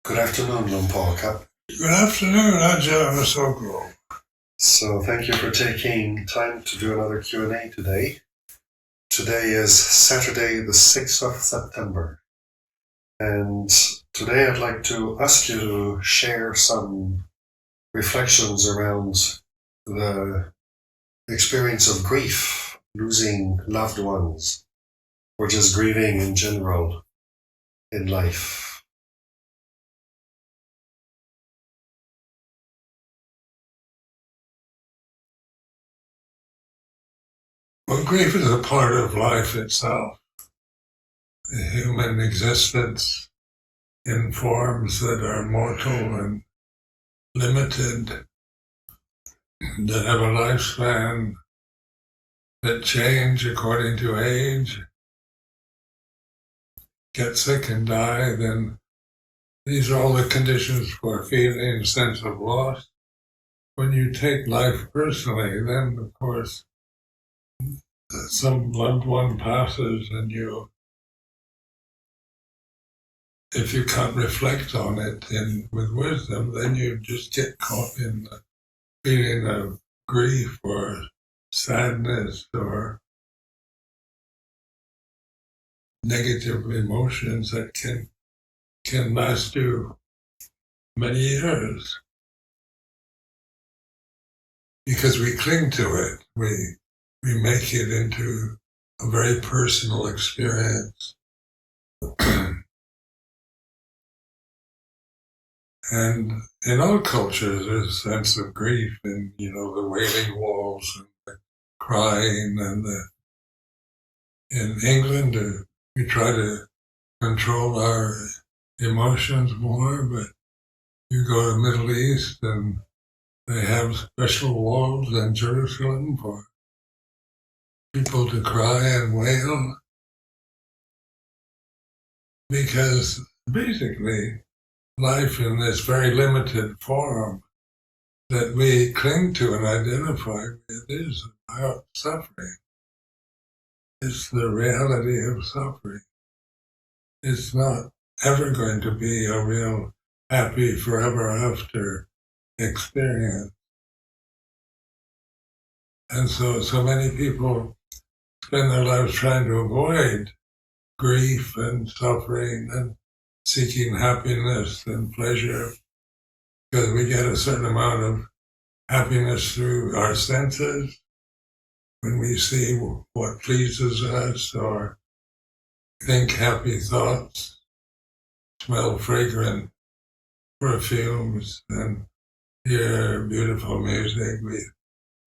Good afternoon, Luang Por. Good afternoon, Ajahn Sumedho. So thank you for taking time to do another Q&A today. Today is Saturday, the 6th of September. And today I'd like to ask you to share some reflections around the experience of grief, losing loved ones, or just grieving in general in life. Well, grief is a part of life itself. The human existence in forms that are mortal and limited, that have a lifespan, that change according to age, get sick and die, then these are all the conditions for feeling a sense of loss. When you take life personally, then of course some loved one passes and if you can't reflect on it with wisdom, then you just get caught in the feeling of grief or sadness or negative emotions that can last you many years. Because we cling to it, we make it into a very personal experience. And in all cultures, there's a sense of grief in, the wailing walls and the crying and in England, we try to control our emotions more, but you go to the Middle East and they have special walls in Jerusalem for people to cry and wail, because basically life in this very limited form that we cling to and identify with is about suffering. It's the reality of suffering. It's not ever going to be a real happy forever after experience. And so many people spend their lives trying to avoid grief and suffering and seeking happiness and pleasure, because we get a certain amount of happiness through our senses when we see what pleases us or think happy thoughts, smell fragrant perfumes, and hear beautiful music. We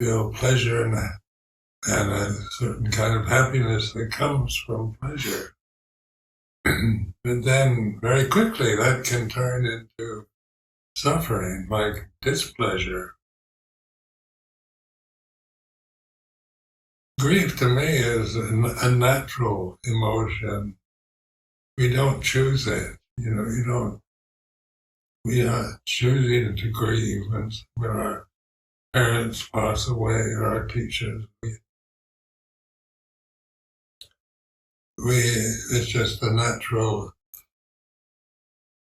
feel pleasure and a certain kind of happiness that comes from pleasure. But then very quickly that can turn into suffering, like displeasure. Grief to me is a natural emotion. We don't choose it. We are choosing to grieve when our parents pass away or our teachers. It's just a natural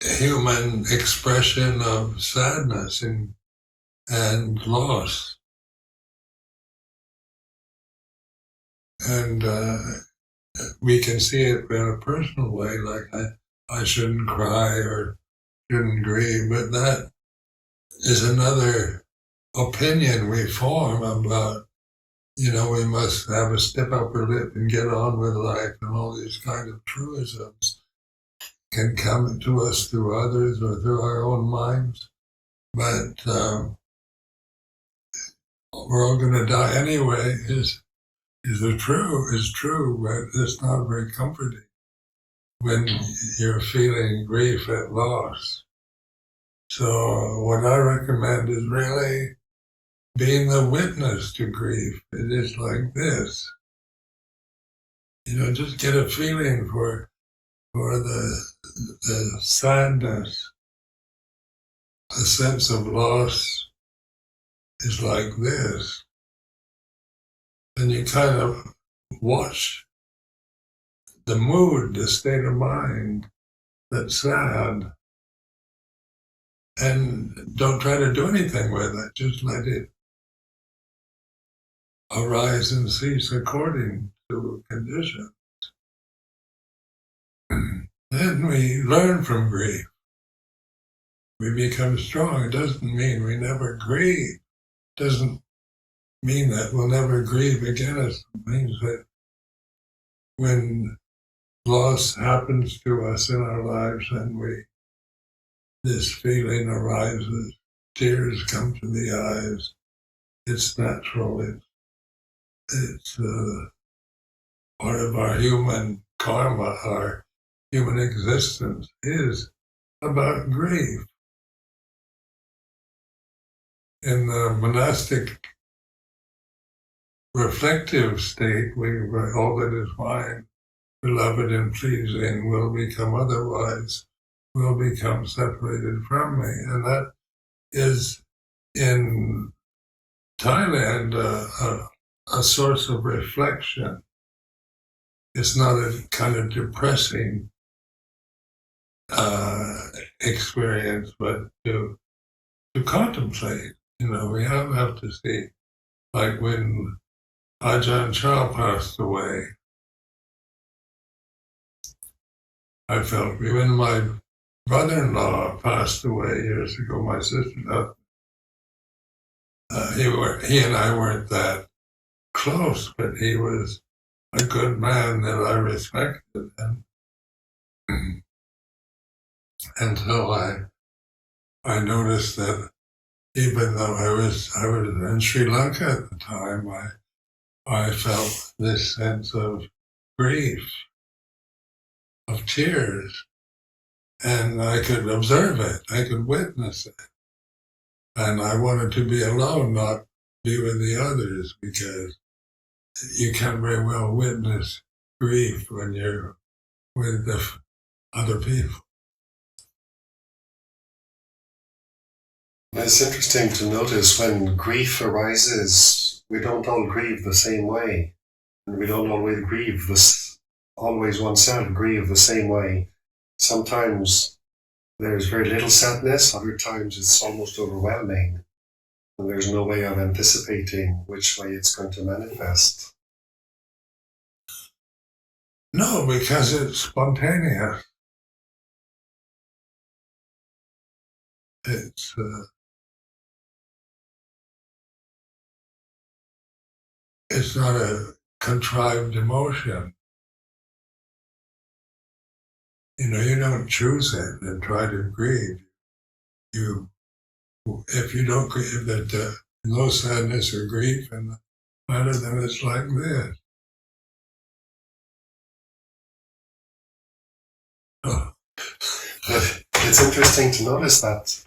human expression of sadness and loss. And we can see it in a personal way, like I shouldn't cry or shouldn't grieve, but that is another opinion we form about, we must have a stiff upper lip and get on with life, and all these kind of truisms can come to us through others or through our own minds. But we're all going to die anyway is true, but it's not very comforting when you're feeling grief at loss. So what I recommend is really being the witness to grief. It is like this. Just get a feeling for the sadness. A sense of loss is like this. And you kind of watch the mood, the state of mind that's sad, and don't try to do anything with it. Just let it arise and cease according to conditions. Then we learn from grief. We become strong. It doesn't mean we never grieve. It doesn't mean that we'll never grieve again. It means that when loss happens to us in our lives and this feeling arises, tears come to the eyes, it's natural. It's part of our human karma, our human existence is about grief. In the monastic reflective state, all that is fine, beloved and pleasing will become otherwise, will become separated from me. And that is, in Thailand, a source of reflection. It's not a kind of depressing experience, but to contemplate. We have to see, like when Ajahn Chah passed away, I felt, when my brother-in-law passed away years ago, my sister's husband, he and I weren't that close, but he was a good man that I respected, and so I noticed that even though I was in Sri Lanka at the time, I felt this sense of grief, of tears, and I could observe it, I could witness it. And I wanted to be alone, not be with the others, because you can't very well witness grief when you're with the other people. It's interesting to notice when grief arises, we don't all grieve the same way. And we don't always oneself grieve the same way. Sometimes there's very little sadness, other times it's almost overwhelming. And there's no way of anticipating which way it's going to manifest. No, because it's spontaneous. It's not a contrived emotion. You don't choose it and try to grieve. If you don't grieve, if there's no sadness or grief in the matter, then it's like this. Oh. It's interesting to notice that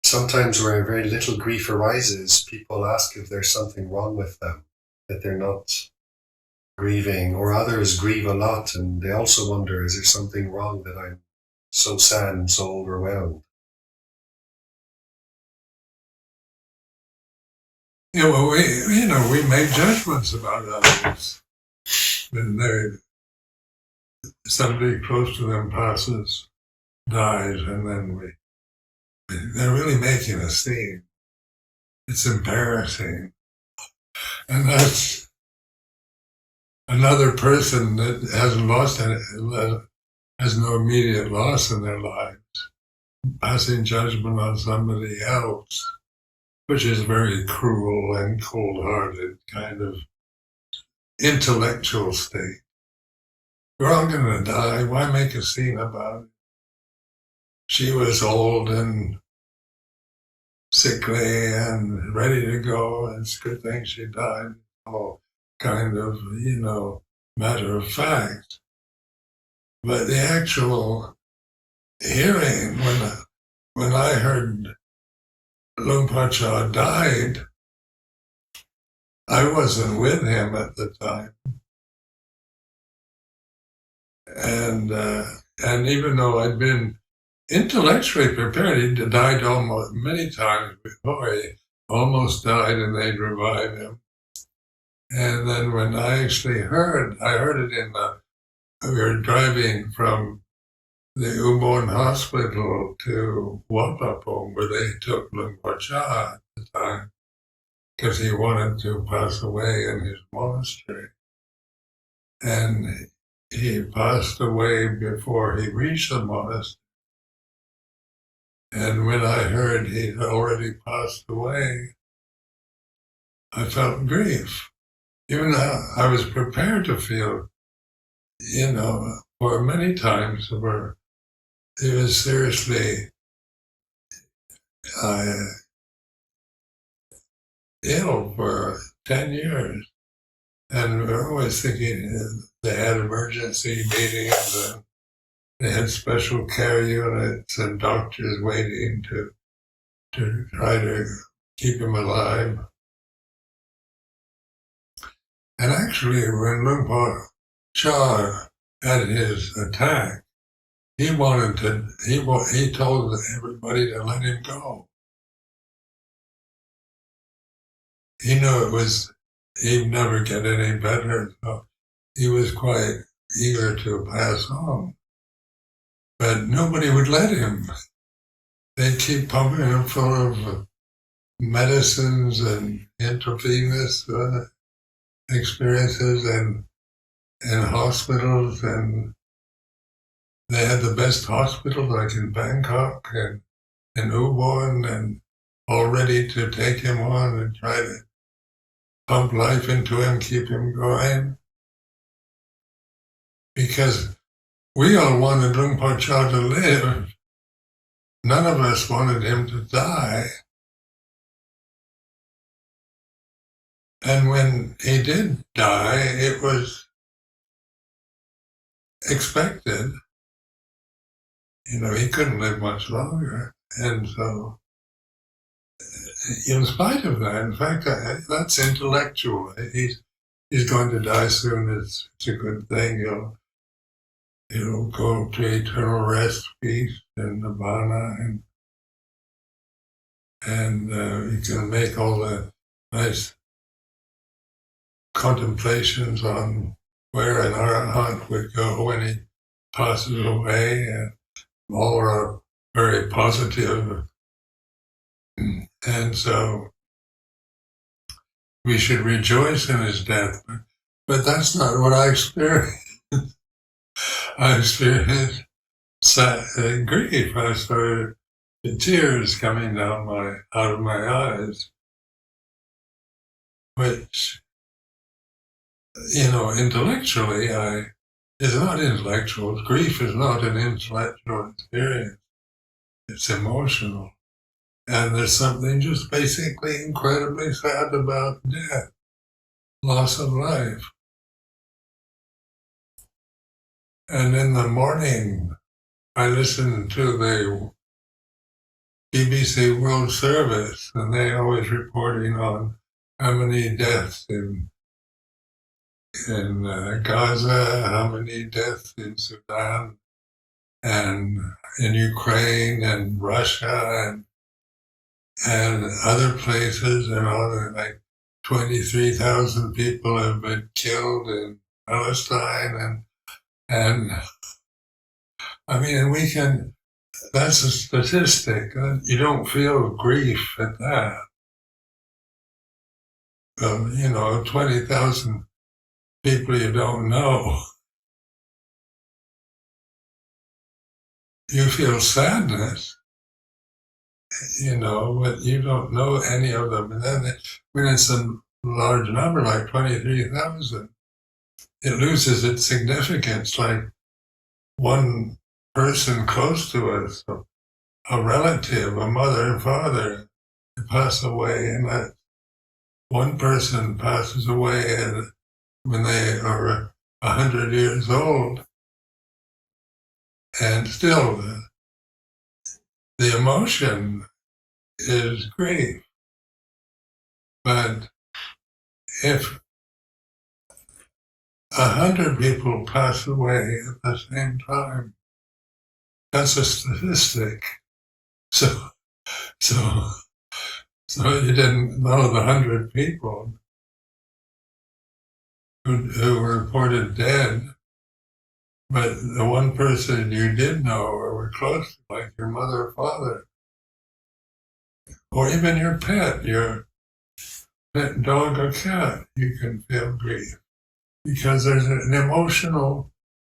sometimes where very little grief arises, people ask if there's something wrong with them, that they're not grieving, or others grieve a lot and they also wonder, is there something wrong that I'm so sad and so overwhelmed? Yeah, well, we make judgments about others. When somebody close to them passes, dies, and then they're really making a scene. It's embarrassing. And that's another person that hasn't lost any, has no immediate loss in their lives, passing judgment on somebody else, which is very cruel and cold-hearted kind of intellectual state. We're all going to die. Why make a scene about it? She was old and sickly and ready to go, and it's a good thing she died. All kind of, matter of fact. But the actual hearing, when I heard Luang Por Sumedho died, I wasn't with him at the time. And even though I'd been intellectually prepared, he died almost many times before. He almost died and they'd revive him. And then when I actually I heard it we were driving from the Ubon hospital to Wapapong, where they took Luang Por at the time, because he wanted to pass away in his monastery. And he passed away before he reached the monastery. And when I heard he'd already passed away, I felt grief. Even though I was prepared to feel, for many times where it was seriously ill for 10 years. And we were always thinking they had emergency meetings and they had special care units and doctors waiting to try to keep him alive. And actually, when Luang Por had his attack, he told everybody to let him go. He knew he'd never get any better, so he was quite eager to pass on. But nobody would let him. They'd keep pumping him full of medicines and intravenous experiences and hospitals, and they had the best hospital like in Bangkok and in Ubon, and all ready to take him on and try to pump life into him, keep him going. Because we all wanted Luang Por to live. None of us wanted him to die. And when he did die, it was expected. He couldn't live much longer. And so, in spite of that, in fact, that's intellectual. He's going to die soon. It's a good thing. He'll go to eternal rest, peace, and nirvana, and he can make all the nice contemplations on where an arahant would go when he passes away, and all are very positive. And so we should rejoice in his death, but that's not what I experienced. I experienced grief. I started tears coming down out of my eyes, which, intellectually, it's not intellectual. Grief is not an intellectual experience. It's emotional. And there's something just basically incredibly sad about death, loss of life. And in the morning, I listened to the BBC World Service, and they always reporting on how many deaths in Gaza, how many deaths in Sudan, and in Ukraine, and Russia, and other places, and all like 23,000 people have been killed in Palestine, and I mean, that's a statistic. You don't feel grief at that. 20,000 people you don't know. You feel sadness, but you don't know any of them. And then when it's a large number, like 23,000, it loses its significance. Like one person close to us, a relative, a mother and father, pass away, and that one person passes away when they are 100 years old, and still the emotion is grief. But if 100 people pass away at the same time, that's a statistic. So you didn't know the 100 people who were reported dead, But the one person you did know or were close to, like your mother or father, or even your pet dog or cat, you can feel grief. Because there's an emotional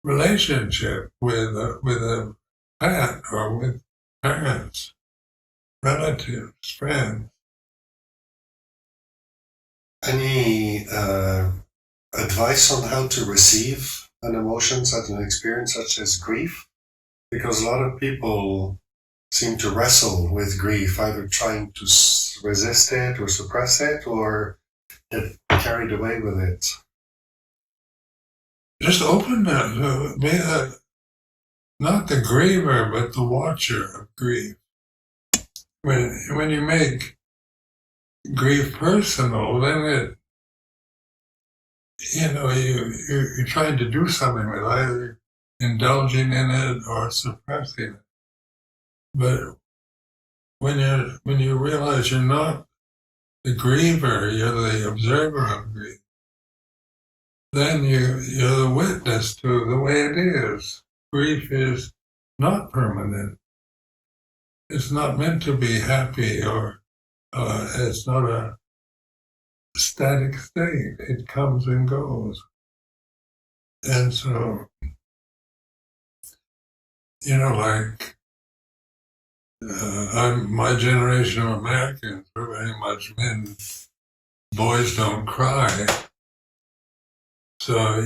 relationship with a pet or with parents, relatives, friends. Any advice on how to receive an emotion, such an experience such as grief? Because a lot of people seem to wrestle with grief, either trying to resist it or suppress it, or get carried away with it. Just open it. Be not the griever, but the watcher of grief. When you make grief personal, then you're trying to do something with either indulging in it or suppressing it. But when you realize you're not the griever, you're the observer of grief, then you're the witness to the way it is. Grief is not permanent. It's not meant to be happy, or it's not a static state. It comes and goes. And so, like my generation of Americans were very much men. Boys don't cry. So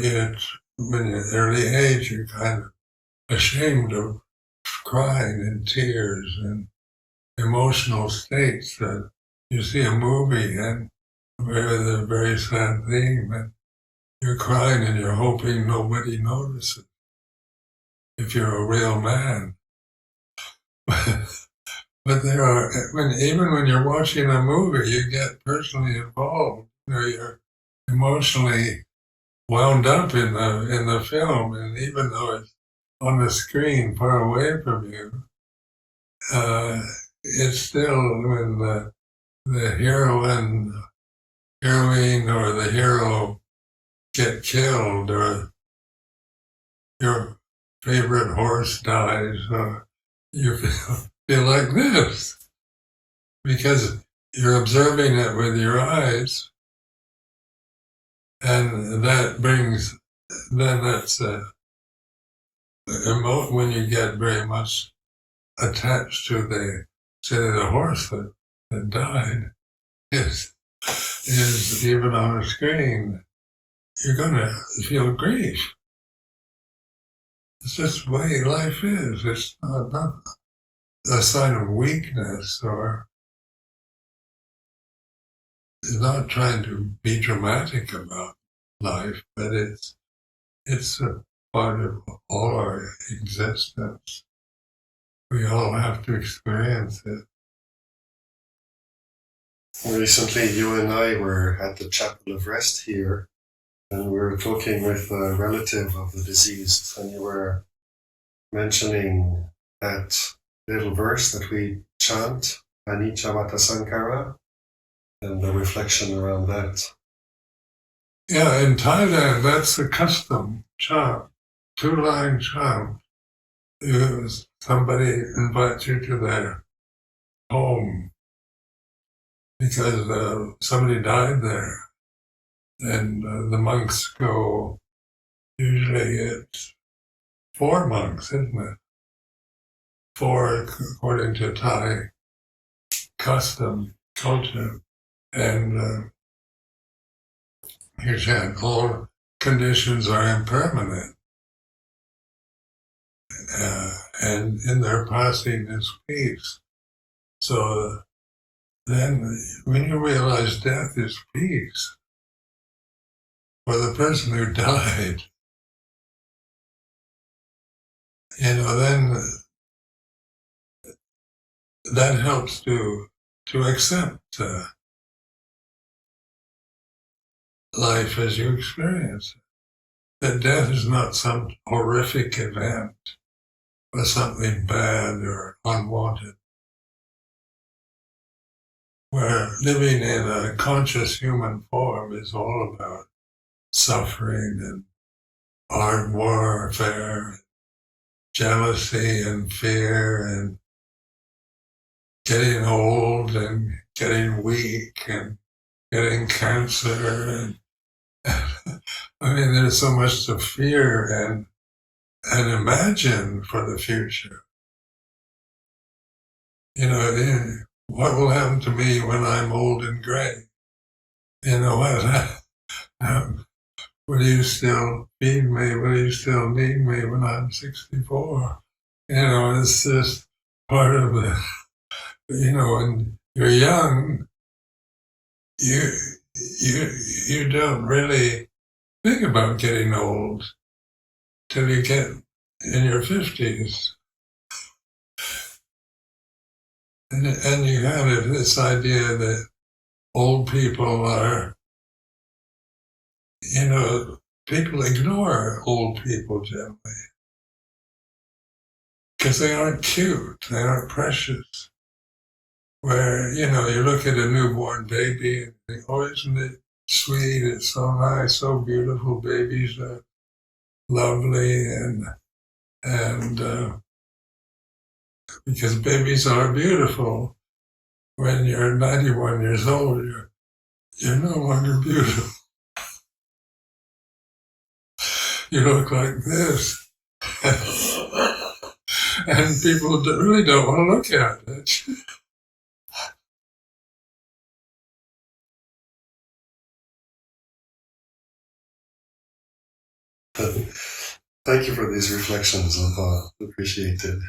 when you're early age, you're kind of ashamed of crying and tears and emotional states. That you see a movie and with a very sad theme, and you're crying and you're hoping nobody notices if you're a real man. But even when you're watching a movie, you get personally involved. You're emotionally wound up in the film, and even though it's on the screen far away from you, it's still when the heroine or the hero get killed, or your favorite horse dies, or you feel like this, because you're observing it with your eyes, and that's when you get very much attached to the horse that died is even on a screen, you're gonna feel grief. It's just the way life is. It's not a sign of weakness, or it's not trying to be dramatic about life, but it's a part of all our existence. We all have to experience it. Recently, you and I were at the Chapel of Rest here, and we were talking with a relative of the deceased, and you were mentioning that little verse that we chant, Anicca Vata Sankara, and the reflection around that. Yeah, in Thailand, that's the custom chant, 2-line chant. Somebody invites you to their home because somebody died there, and the monks go. Usually, it's 4 monks, isn't it? 4, according to Thai custom, culture, and you chant, all conditions are impermanent. And in their passing is peace. So then when you realize death is peace, for the person who died, then that helps to accept life as you experience it. That death is not some horrific event or something bad or unwanted. Where living in a conscious human form is all about suffering and art warfare, jealousy and fear, and getting old and getting weak and getting cancer. And I mean, there's so much to fear and imagine for the future. You know, what will happen to me when I'm old and gray? You know what? Will you still feed me? Will you still need me when I'm 64? You know, it's just part of the, you know, when you're young, you you don't really think about getting old till you get in your 50s. And you have this idea that old people are, you know, people ignore old people generally because they aren't cute, they aren't precious. Where, you know, you look at a newborn baby and think, oh, isn't it sweet? It's so nice, so beautiful. Babies are lovely, and because babies are beautiful. When you're 91 years old, you're no longer beautiful. You look like this. And people really don't want to look at it. Thank you for these reflections on thought. Appreciated.